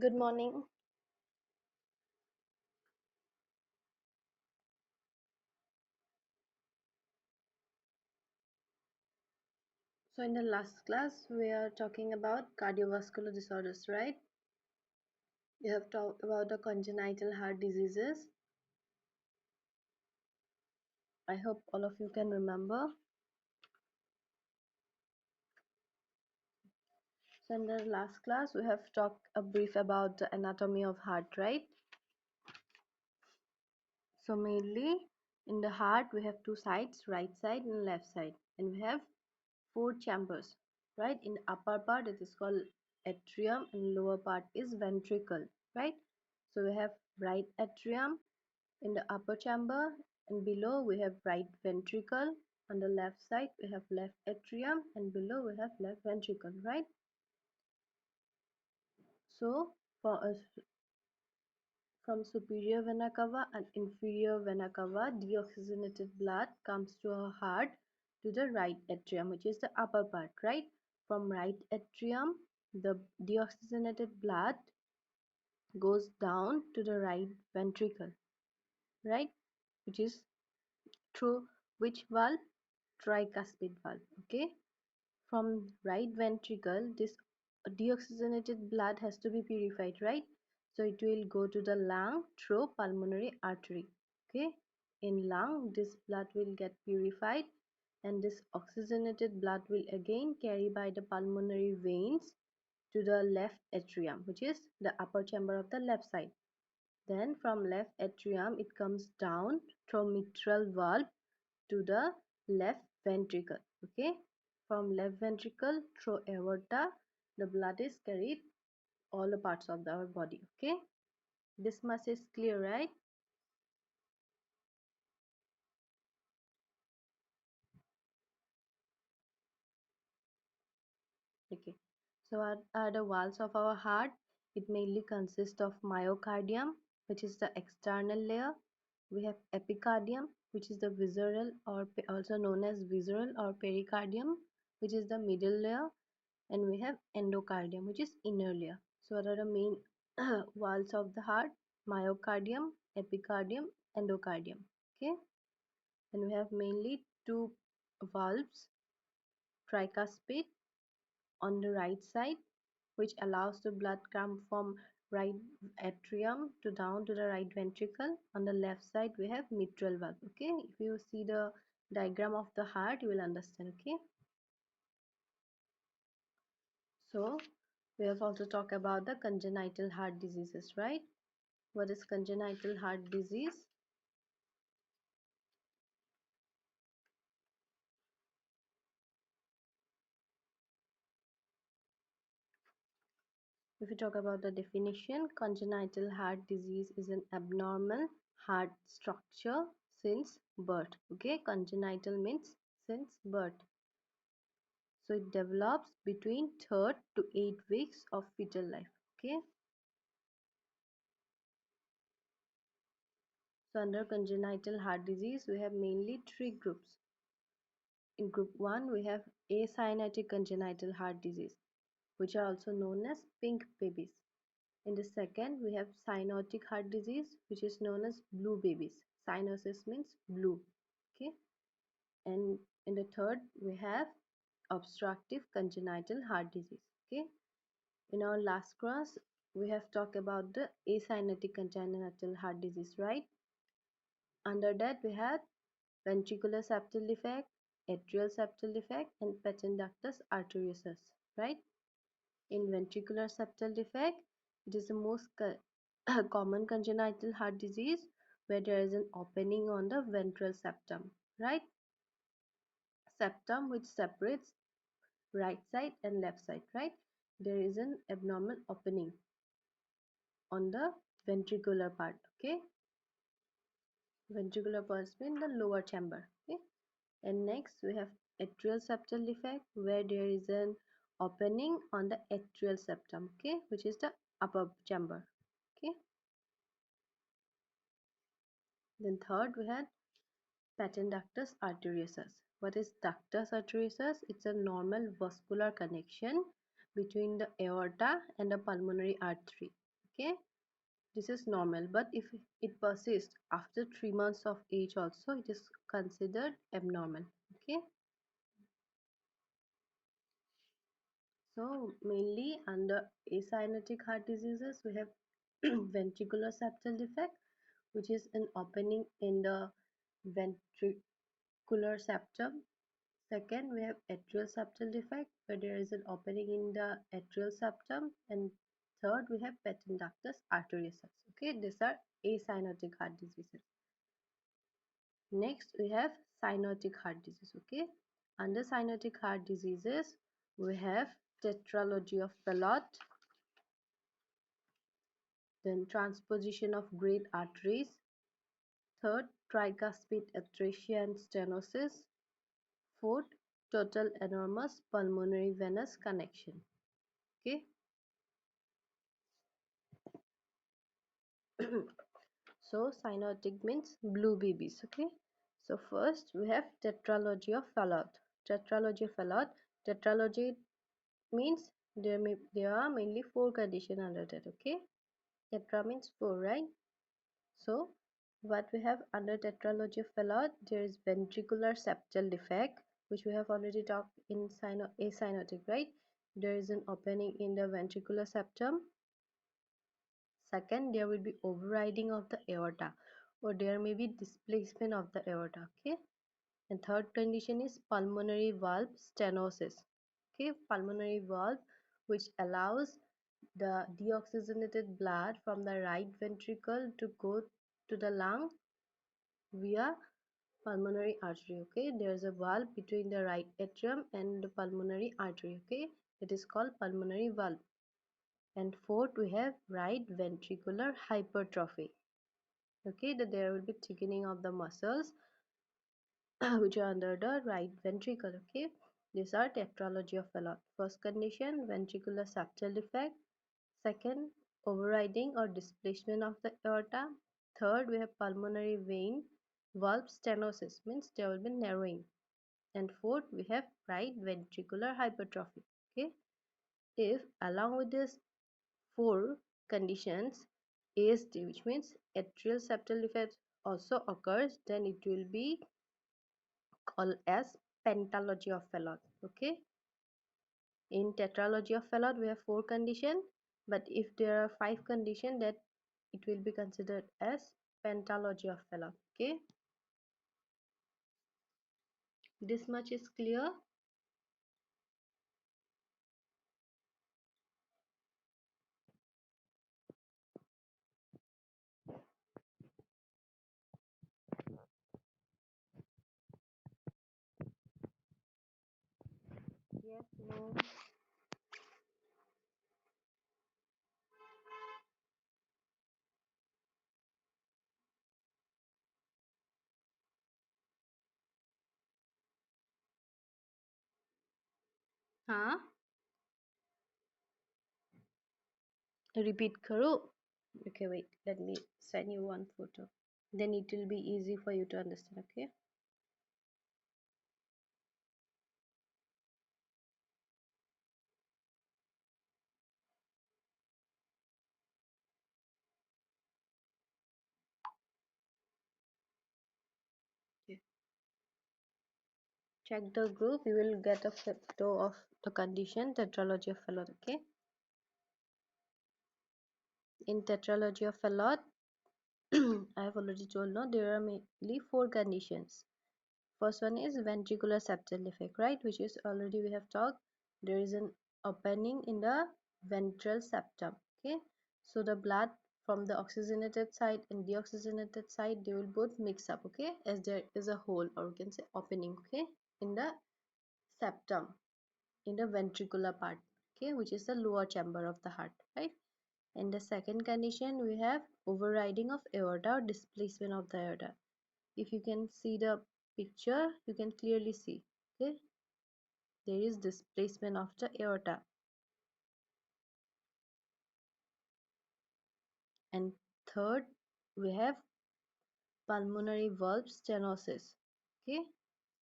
Good morning. So, in the last class, we are talking about cardiovascular disorders, right? We have talked about the congenital heart diseases. I hope all of you can remember. So, in the last class, we have talked a brief about the anatomy of heart, right? So, mainly in the heart, we have two sides, right side and left side, and we have four chambers, right? In the upper part, it is called atrium, and lower part is ventricle, right? So, we have right atrium in the upper chamber, and below we have right ventricle. On the left side we have left atrium, and below we have left ventricle, right? So for us, from superior vena cava and inferior vena cava, deoxygenated blood comes to our heart to the right atrium, which is the upper part, right? From right atrium, the deoxygenated blood goes down to the right ventricle, right? Which is through which valve? Tricuspid valve. Okay, from right ventricle, this deoxygenated blood has to be purified, right? So it will go to the lung through pulmonary artery. Okay, in lung this blood will get purified, and this oxygenated blood will again carry by the pulmonary veins to the left atrium, which is the upper chamber of the left side. Then from left atrium it comes down through mitral valve to the left ventricle. Okay, from left ventricle through aorta the blood is carried all the parts of our body. Okay, this much is clear, right? Okay, so are the walls of our heart. It mainly consists of myocardium, which is the external layer. We have epicardium, which is the visceral, or also known as visceral or pericardium, which is the middle layer, and we have endocardium, which is inner layer. So what are the main walls of the heart? Myocardium, epicardium, endocardium. Okay, and we have mainly two valves, tricuspid on the right side, which allows the blood come from right atrium to down to the right ventricle. On the left side we have mitral valve. Okay, if you see the diagram of the heart you will understand. Okay, so we have also talked about the congenital heart diseases, right? What is congenital heart disease? If you talk about the definition, congenital heart disease is an abnormal heart structure since birth. Okay, congenital means since birth. So it develops between 3rd to 8 weeks of fetal life. Okay, so under congenital heart disease we have mainly three groups. In group 1 we have acyanotic congenital heart disease, which are also known as pink babies. In the second, we have cyanotic heart disease, which is known as blue babies. Cyanosis means blue. Okay. And in the third, we have obstructive congenital heart disease. Okay. In our last class, we have talked about the acyanotic congenital heart disease, right? Under that, we have ventricular septal defect, atrial septal defect, and patent ductus arteriosus, right? In ventricular septal defect, it is the most common congenital heart disease where there is an opening on the ventral septum, right? Septum which separates right side and left side, right? There is an abnormal opening on the ventricular part, okay? Ventricular part means the lower chamber, okay? And next we have atrial septal defect where there is an opening on the atrial septum, okay, which is the upper chamber, okay. Then third we had patent ductus arteriosus. What is ductus arteriosus? It's a normal vascular connection between the aorta and the pulmonary artery. Okay, this is normal, but if it persists after 3 months of age also, it is considered abnormal. Okay, so mainly under acyanotic heart diseases, we have ventricular septal defect, which is an opening in the ventricular septum. Second, we have atrial septal defect, where there is an opening in the atrial septum. And third, we have patent ductus arteriosus. Okay, these are acyanotic heart diseases. Next, we have cyanotic heart disease. Okay, under cyanotic heart diseases, we have tetralogy of Fallot, then transposition of great arteries, third, tricuspid atresia and stenosis, fourth, total enormous pulmonary venous connection. Okay. So cyanotic means blue babies. Okay, so first we have tetralogy of Fallot. Tetralogy of Fallot. Tetralogy means there are mainly 4 conditions under that. Okay, tetra means 4, right? So what we have under tetralogy of Fallot, there is ventricular septal defect, which we have already talked in acyanotic, right? There is an opening in the ventricular septum. Second, there will be overriding of the aorta, or there may be displacement of the aorta. Okay, and third condition is pulmonary valve stenosis. Okay, pulmonary valve which allows the deoxygenated blood from the right ventricle to go to the lung via pulmonary artery. Okay, there is a valve between the right atrium and the pulmonary artery. Okay, it is called pulmonary valve. And fourth, we have right ventricular hypertrophy. Okay, that there will be thickening of the muscles which are under the right ventricle. Okay, these are tetralogy of Fallot. First condition, ventricular septal defect. Second, overriding or displacement of the aorta. Third, we have pulmonary vein valve stenosis, means there will be narrowing. And fourth, we have right ventricular hypertrophy. Okay, if along with these 4 conditions ASD, which means atrial septal defect, also occurs, then it will be called as pentalogy of Fallot. Okay, in tetralogy of Fallot we have 4 conditions, but if there are 5 conditions, that it will be considered as pentalogy of Fallot. Okay, this much is clear. Yes, no. हाँ, repeat करो. Okay, wait, let me send you one photo, then it will be easy for you to understand. Okay, check the group, you will get a photo of the condition tetralogy of Fallot. Okay, in tetralogy of Fallot I have already told, no, there are mainly 4 conditions. First one is ventricular septal defect, right, which is already we have talked. There is an opening in the ventral septum. Okay, so the blood from the oxygenated side and deoxygenated side, they will both mix up. Okay, as there is a hole, or we can say opening, okay, in the septum, in the ventricular part, okay, which is the lower chamber of the heart, right? In the second condition, we have overriding of aorta or displacement of the aorta. If you can see the picture, you can clearly see, okay, there is displacement of the aorta. And third, we have pulmonary valve stenosis. Okay,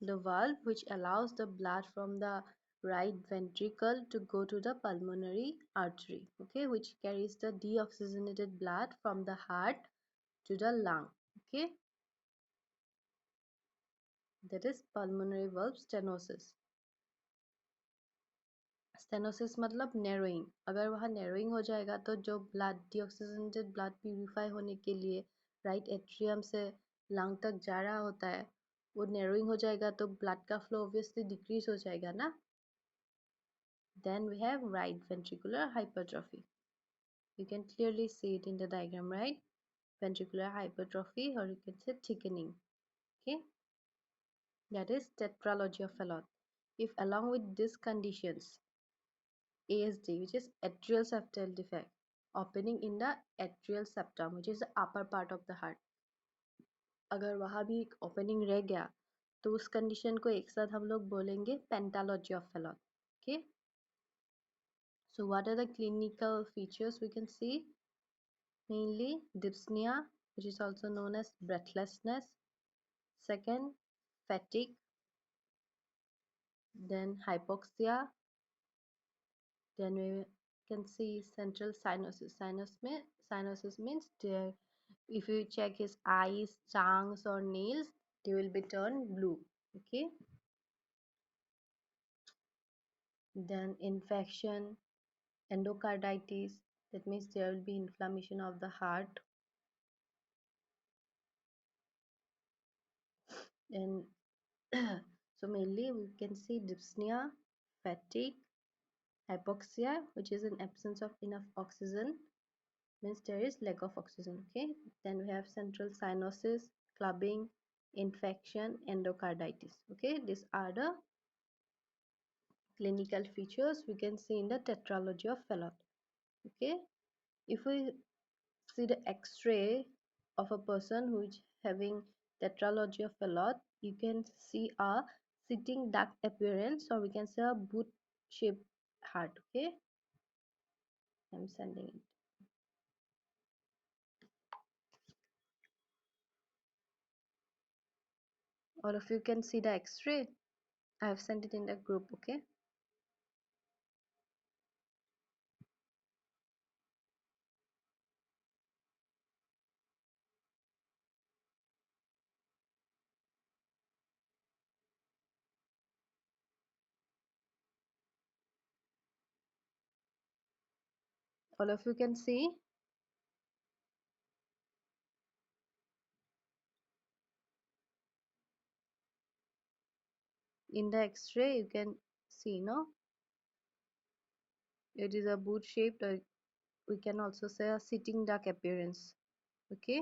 the valve which allows the blood from the right ventricle to go to the pulmonary artery, okay, which carries the deoxygenated blood from the heart to the lung, okay. That is pulmonary valve stenosis. Stenosis मतलब narrowing. अगर वहाँ narrowing हो जाएगा तो जो blood deoxygenated blood purify होने के लिए राइट एट्रियम से लंग तक जा रहा होता है, वो नैरोइंग हो जाएगा तो ब्लड का फ्लो ऑब्वियसली डिक्रीज हो जाएगा ना. Then we have right ventricular hypertrophy. You can clearly see it in the diagram, right? Ventricular hypertrophy, or you can say thickening. Okay, that is tetralogy of Fallot. If along with these conditions, ASD, which is atrial septal defect, opening in the atrial septum, which is the upper part of the heart, अगर वहाँ भी एक opening रह गया तो उस condition को एक साथ हम लोग बोलेंगे pentalogy of Fallot. Okay, so what are the clinical features we can see? Mainly dyspnea, which is also known as breathlessness. Second, fatigue. Then hypoxia. Then we can see central cyanosis. Cyanosis means there, if you check his eyes, tongues, or nails, they will be turned blue. Okay. Then infection, endocarditis. That means there will be inflammation of the heart. And so mainly we can see dyspnea, fatigue, hypoxia, which is an absence of enough oxygen, means there is lack of oxygen. Okay, then we have central cyanosis, clubbing, infection, endocarditis. Okay, these are the clinical features we can see in the tetralogy of Fallot. Okay, if we see the x-ray of a person who is having tetralogy of Fallot, you can see a sitting duct appearance, or we can say a boot shaped heart. Okay, I'm sending it. All of you can see the x-ray. I have sent it in the group. Okay, all of you can see. In the x-ray you can see, no, it is a boot shaped, or we can also say a sitting duck appearance. Okay,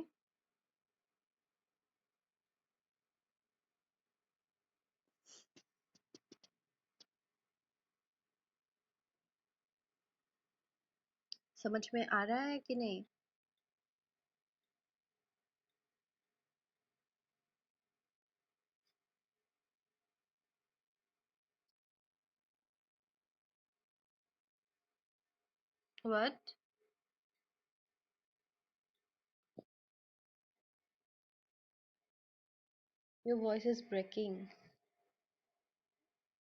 समझ में आ रहा है कि नहीं? What? Your voice is breaking.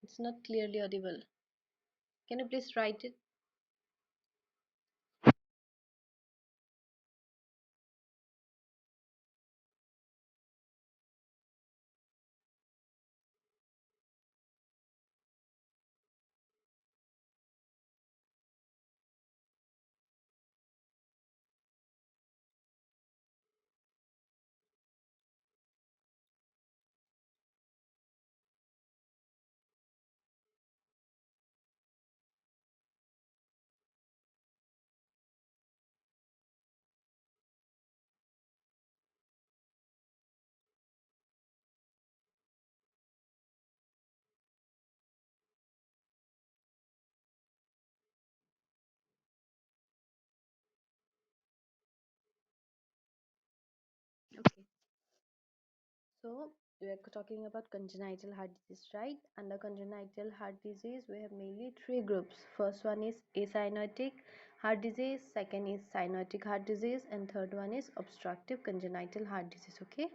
It's not clearly audible. Can you please write it? Okay. So we are talking about congenital heart disease, right? Under congenital heart disease, we have mainly three groups. First one is acyanotic heart disease, second is cyanotic heart disease, and third one is obstructive congenital heart disease. Okay.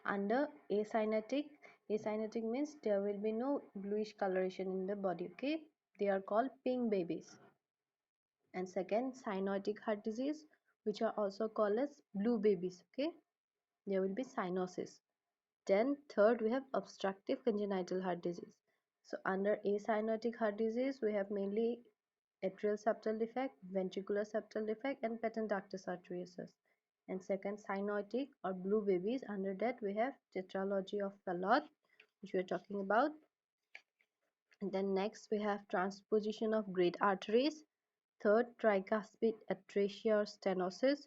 Under acyanotic, Acyanotic means there will be no bluish coloration in the body, okay? They are called pink babies. And second, cyanotic heart disease, which are also called as blue babies, okay? There will be cyanosis. Then third, we have obstructive congenital heart disease. So under acyanotic heart disease, we have mainly atrial septal defect, ventricular septal defect, and patent ductus arteriosus. And second, cyanotic or blue babies, under that we have tetralogy of Fallot, which we are talking about. And then next we have transposition of great arteries. Third, tricuspid atresia or stenosis.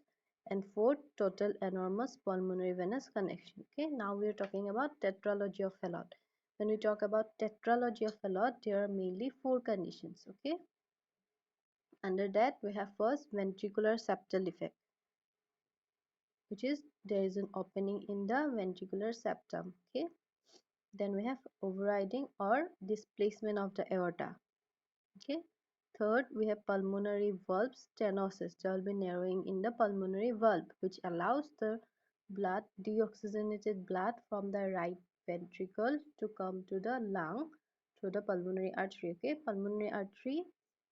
And fourth, total enormous pulmonary venous connection. Okay, now we are talking about tetralogy of Fallot. When we talk about tetralogy of Fallot, there are mainly four conditions. Okay, under that we have first ventricular septal defect, which is there is an opening in the ventricular septum. Okay, then we have overriding or displacement of the aorta. Okay, third we have pulmonary valve stenosis. There will be narrowing in the pulmonary valve, which allows the blood, deoxygenated blood from the right ventricle to come to the lung through the pulmonary artery. Okay, pulmonary artery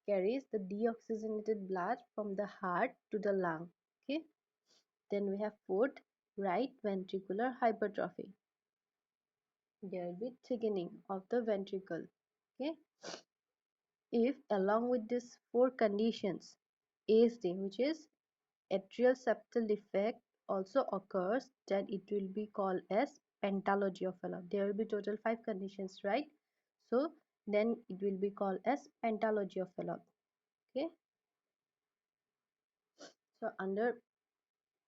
carries the deoxygenated blood from the heart to the lung. Okay, then we have fourth, right ventricular hypertrophy. There will be thickening of the ventricle. Okay, if along with these four conditions ASD, which is atrial septal defect, also occurs, then it will be called as pentalogy of Fallot. There will be total 5 conditions, right? So then it will be called as pentalogy of Fallot. Okay, so under,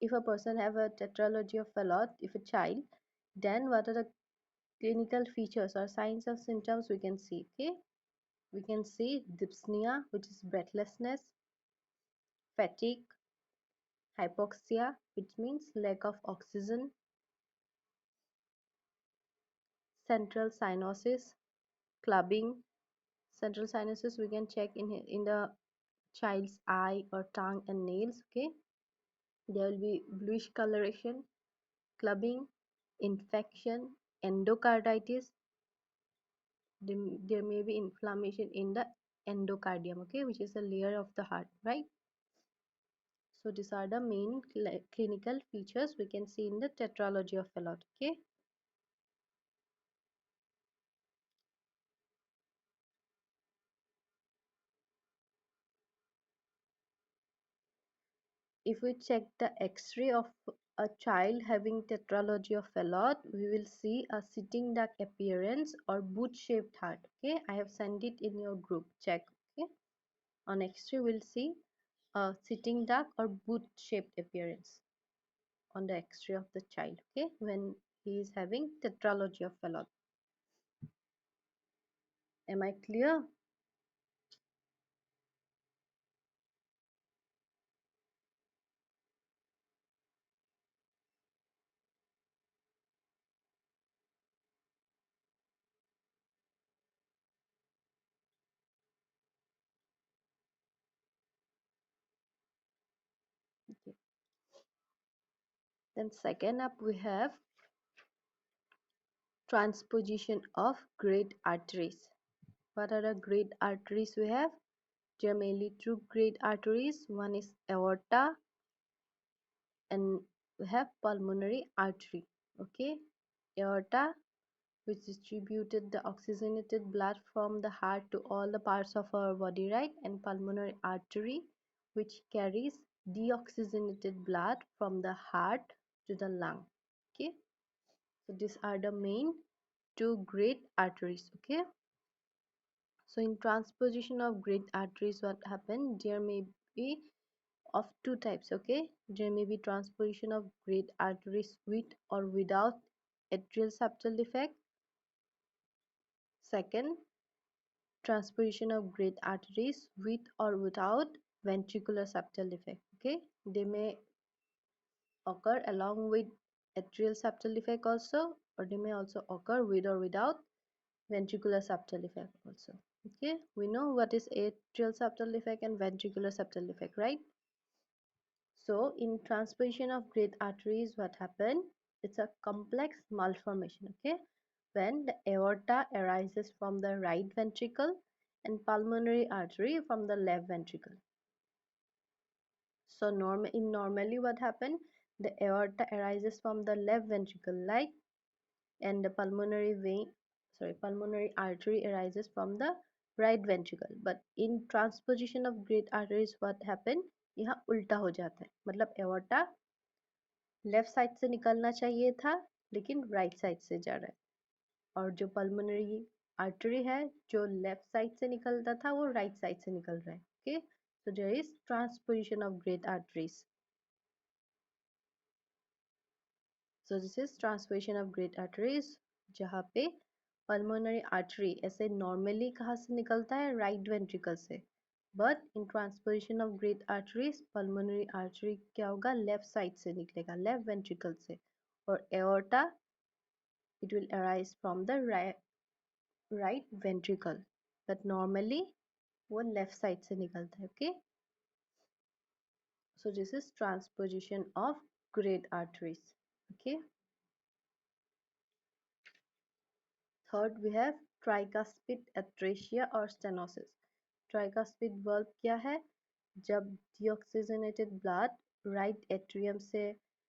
if a person have a tetralogy of Fallot, if a child, then what are the clinical features or signs of symptoms we can see? Okay, we can see dyspnea, which is breathlessness, fatigue, hypoxia, which means lack of oxygen, central cyanosis, clubbing. Central cyanosis we can check in the child's eye or tongue and nails. Okay, there will be bluish coloration, clubbing, infection, endocarditis. There may be inflammation in the endocardium, okay, which is a layer of the heart, right? So these are the main clinical features we can see in the tetralogy of Fallot. Okay, if we check the X-ray of a child having tetralogy of Fallot, we will see a sitting duck appearance or boot-shaped heart. Okay, I have sent it in your group. Check. Okay, on X-ray we'll see a sitting duck or boot-shaped appearance on the X-ray of the child. Okay, when he is having tetralogy of Fallot. Am I clear? Okay. Then second up we have transposition of great arteries. What are the great arteries we have? There are mainly two great arteries. One is aorta and we have pulmonary artery. Okay, aorta, which distributed the oxygenated blood from the heart to all the parts of our body, right? And pulmonary artery, which carries deoxygenated blood from the heart to the lung. Okay, so these are the main two great arteries. Okay, so in transposition of great arteries, what happened? There may be of two types. Okay, there may be transposition of great arteries with or without atrial septal defect. Second, transposition of great arteries with or without ventricular septal defect. Okay, they may occur along with atrial septal defect also, or they may also occur with or without ventricular septal defect also. Okay, we know what is atrial septal defect and ventricular septal defect, right? So in transposition of great arteries, what happened? It's a complex malformation. Okay, when the aorta arises from the right ventricle and pulmonary artery from the left ventricle. So normally what happened? The aorta arises from the left ventricle, like, and the pulmonary artery arises from the right ventricle. But in transposition of great arteries, what happened? यहाँ उल्टा हो जाता है, मतलब aorta left side से निकलना चाहिए था लेकिन राइट साइड से जा रहा है, और जो पल्मोनरी आर्टरी है जो लेफ्ट साइड से निकलता था वो राइट साइड से निकल रहा है. Okay, so there is transposition of great arteries. So this is transposition of great arteries, जहाँ पे पल्मोनरी आर्टरी ऐसे नॉर्मली कहाँ से निकलता है? राइट वेंट्रिकल से. But in transposition of great arteries pulmonary artery क्या होगा? लेफ्ट साइड से निकलेगा, लेफ्ट वेंट्रिकल से. और aorta, it will arise from the right ventricle, but normally वो लेफ्ट साइड से निकलता है. Okay, so this is transposition of great arteries. Okay, third we have tricuspid atresia or stenosis. Tricuspid valve क्या है? जब deoxygenated blood right atrium से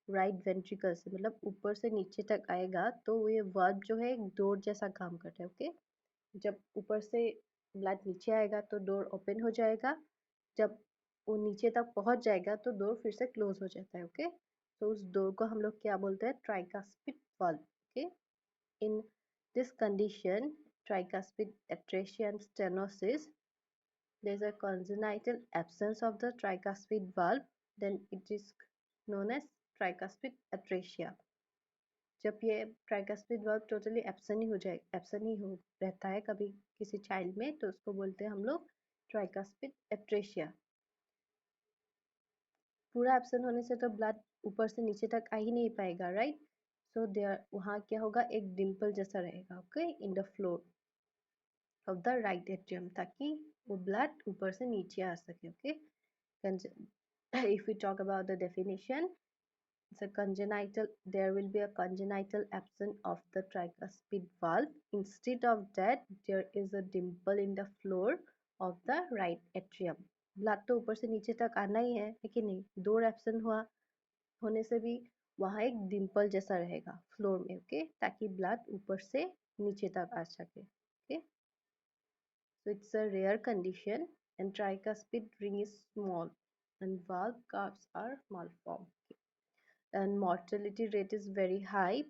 right ventricle से, मतलब ऊपर से नीचे तक आएगा तो ये valve जो है एक डोर जैसा काम करता है. ओके, जब ऊपर से ब्लड नीचे आएगा तो डोर ओपन हो जाएगा, जब वो नीचे तक पहुंच जाएगा तो डोर फिर से क्लोज हो जाता है. ओके, तो उस डोर को हम लोग क्या बोलते हैं? Tricuspid valve. Okay, in this condition tricuspid atresia and stenosis, there is a congenital absence of the tricuspid valve, then it is known as tricuspid atresia. जब ये ट्राइकस्पिड वर्ब टोटली एब्सेंट ही हो जाए, एब्सेंट ही हो रहता है कभी किसी child में, तो उसको बोलते हैं हम लोग ट्राइकस्पिड एट्रेशिया. पूरा एब्सेंट होने से तो ब्लड ऊपर से नीचे तक आ ही नहीं पाएगा, राइट? सो देयर वहाँ क्या होगा? एक डिम्पल जैसा रहेगा, okay, in the floor of the right atrium, ताकि वो ब्लड ऊपर से नीचे आ सके. Okay, if we talk about the definition, the congenital, there will be a congenital absence of the tricuspid valve. Instead of that, there is a dimple in the floor of the right atrium. Blood तो ऊपर से नीचे तक आना ही है कि नहीं? Door absent हुआ होने से भी वहाँ एक डिम्पल जैसा रहेगा फ्लोर में. ओके, ताकि ब्लड ऊपर से नीचे तक आ सके. Okay, so it's a rare condition and tricuspid ring is small and valve curves are malformed. And mortality rate is very high.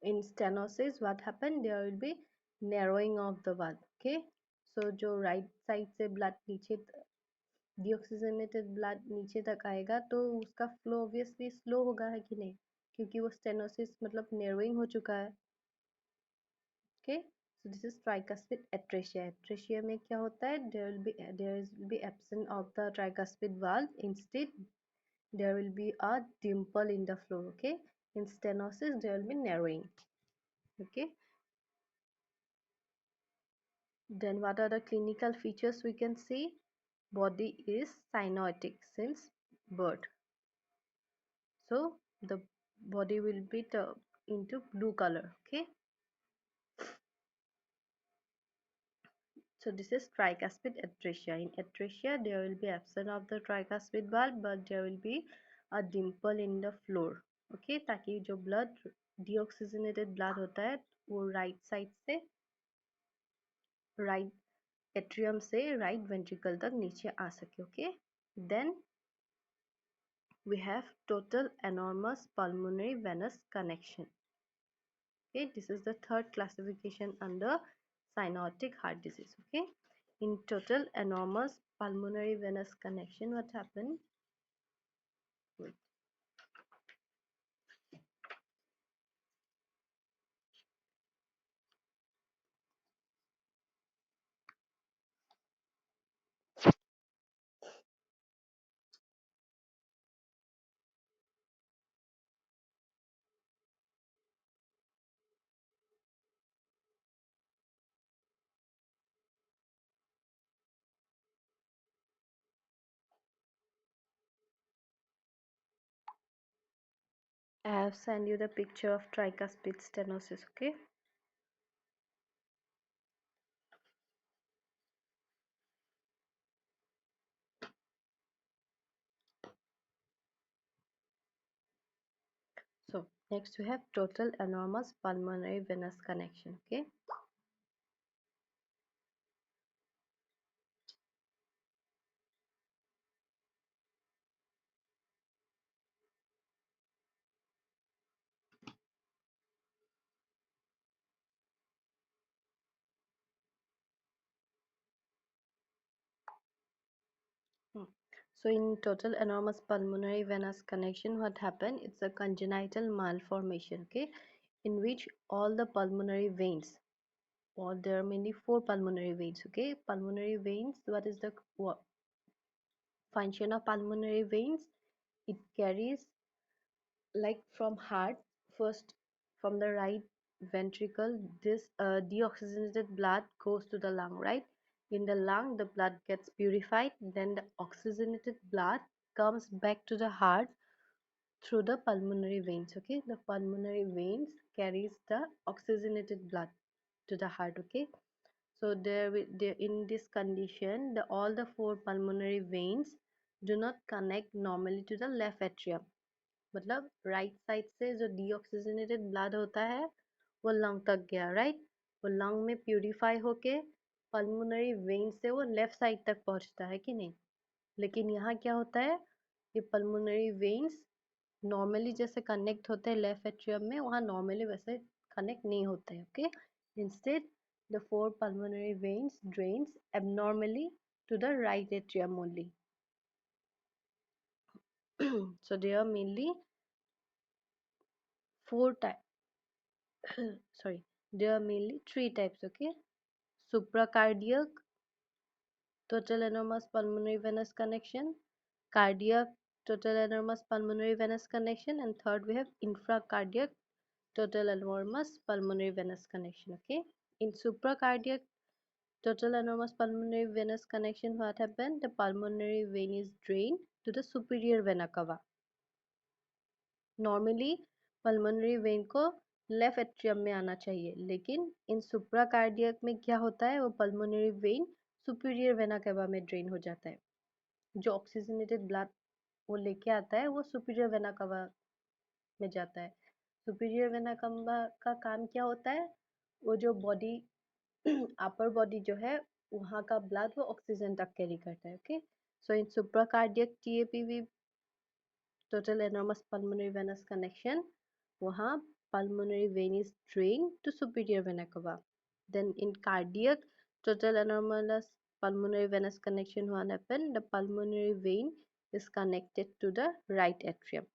In stenosis, what happened? There will be narrowing of the valve. Okay, so जो right side से blood नीचे deoxygenated blood नीचे तक आएगा तो उसका flow obviously slow होगा, है कि नहीं? क्योंकि वो stenosis मतलब narrowing हो चुका है. Okay, so this is tricuspid atresia. Atresia में क्या होता है? There will be absence of the tricuspid valve. Instead, there will be a dimple in the floor. Okay, in stenosis there will be narrowing. Okay, then what are the clinical features we can see? Body is cyanotic since birth, so the body will be into blue color. Okay, so this is tricuspid atresia. In atresia there will be absence of the tricuspid valve, but there will be a dimple in the floor. Okay, ताकि जो blood deoxygenated blood होता है वो right side से right atrium से right ventricle तक नीचे आ सके. Okay, then we have total enormous pulmonary venous connection. Okay, this is the third classification under cyanotic heart disease. Okay, in total enormous pulmonary venous connection, what happened? Wait. I have sent you the picture of tricuspid stenosis, okay? So next we have total enormous pulmonary venous connection, okay? Hmm. So in total enormous pulmonary venous connection, what happened? It's a congenital malformation, okay, in which all the pulmonary veins, or there are mainly four pulmonary veins, okay. Pulmonary veins, what is the function of pulmonary veins? It carries, like from heart, first from the right ventricle, this deoxygenated blood goes to the lung, right? In the lung the blood gets purified, then the oxygenated blood comes back to the heart through the pulmonary veins, okay. The pulmonary veins carries the oxygenated blood to the heart, okay. So there in this condition, all the four pulmonary veins do not connect normally to the left atrium. मतलब right side से जो deoxygenated blood होता है वो lung तक गया, right? वो lung में प्यूरिफाई होके पल्मोनरी वेन से वो लेफ्ट साइड तक पहुंचता है कि नहीं? लेकिन यहाँ क्या होता है, ये पल्मोनरी वेन्स नॉर्मली जैसे कनेक्ट होते हैं लेफ्ट एट्रियम में, वहाँ नॉर्मली वैसे कनेक्ट नहीं होते हैं, okay? Instead the four pulmonary veins drains abnormally to the right atrium only. So there are mainly four types. Sorry, there are mainly three types, okay? Supracardiac, total enormous pulmonary venous connection, cardiac, total enormous pulmonary venous connection, and third we have infracardiac, total enormous pulmonary venous connection, okay? In supracardiac, total enormous pulmonary venous connection, what happened? The pulmonary vein is drained to the superior vena cava. Normally pulmonary vein को left atrium में आना चाहिए, लेकिन इन सुप्राकार्डियक में क्या होता है, वो pulmonary vein superior vena cava में ड्रेन हो जाता है। जो ऑक्सीजनेटेड ब्लड वो लेके आता है वो सुपीरियर वेना कवा में जाता है। सुपीरियर वेना कवा का काम क्या होता है, वो जो बॉडी अपर बॉडी जो है वहाँ का ब्लड वो ऑक्सीजन तक कैरी करता है, ओके। सो इन सुप्राकार्डियक टीएपीवी, total enormous pulmonary venous connection, वहाँ pulmonary vein is drained to superior vena cava. Then in cardiac, total enormous pulmonary venous connection what happen, the pulmonary vein is connected to the right atrium.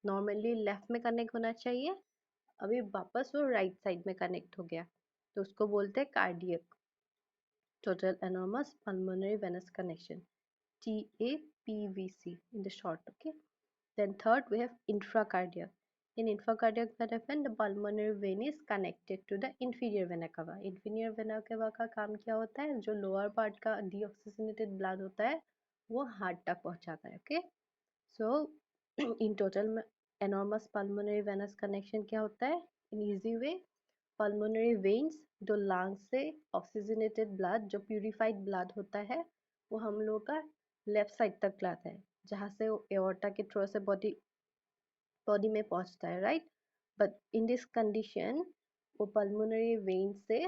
Normally left में connect होना चाहिए, अभी वापस वो right side में connect हो गया, तो उसको बोलते हैं cardiac, total enormous pulmonary venous connection, TAPVC in the short, okay. Then third we have infracardiac. In infracardiac what happen, the pulmonary vein is connected to the inferior vena cava. Inferior vena cava का काम क्या होता है, जो lower part का deoxygenated blood होता है वो heart तक पहुंचाता है, okay. So in total enormous pulmonary venous connection क्या होता है, in easy way, pulmonary veins जो lungs से oxygenated blood, जो purified blood होता है वो हम लोग का लेफ्ट साइड तक लाता है, जहाँ से वो एओर्टा के थ्रू से बॉडी में पहुंचता है, right? But in this condition वो पल्मोनरी वेन से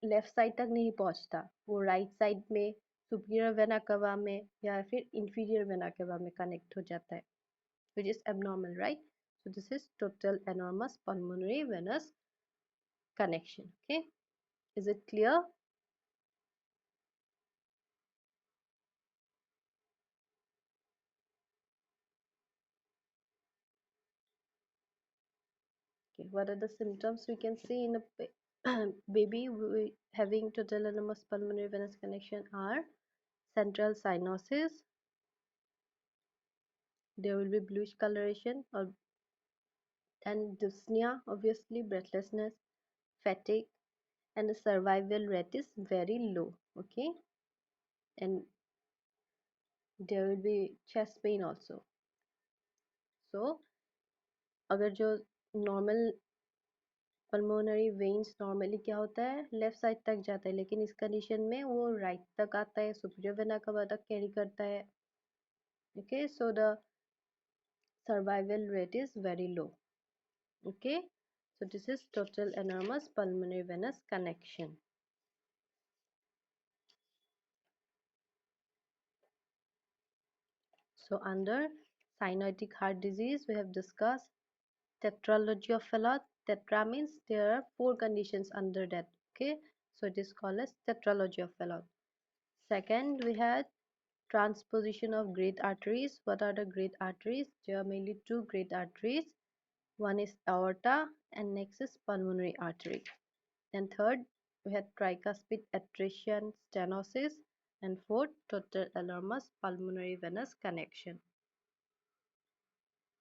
लेफ्ट साइड तक नहीं पहुंचता, वो राइट साइड में सुपीरियर वेना कवा में या फिर इंफीरियर वेना कवा में कनेक्ट हो जाता है, which is abnormal, right? So this is total enormous pulmonary venous connection, okay? Is it clear? Okay, what are the symptoms we can see in a baby having total enormous pulmonary venous connection are central cyanosis, there will be bluish coloration, or and dyspnea, obviously breathlessness, fatigue, and the survival rate is very low, okay. And there will be chest pain also. So अगर जो normal pulmonary veins normally क्या होता है left side तक जाता है, लेकिन इस कंडीशन में वो राइट तक आता है, सुपीरियर वेना कवा तक कैरी करता है. Okay, so the survival rate is very low. Okay, so this is total enormous pulmonary venous connection. So under cyanotic heart disease, we have discussed tetralogy of Fallot. Tetra means there are 4 conditions under that. Okay, so it is called as tetralogy of Fallot. Second, we had transposition of great arteries. What are the great arteries? There are mainly 2 great arteries. One is aorta and next is pulmonary artery. And third, we had tricuspid atresia and stenosis. And fourth, total enormous pulmonary venous connection.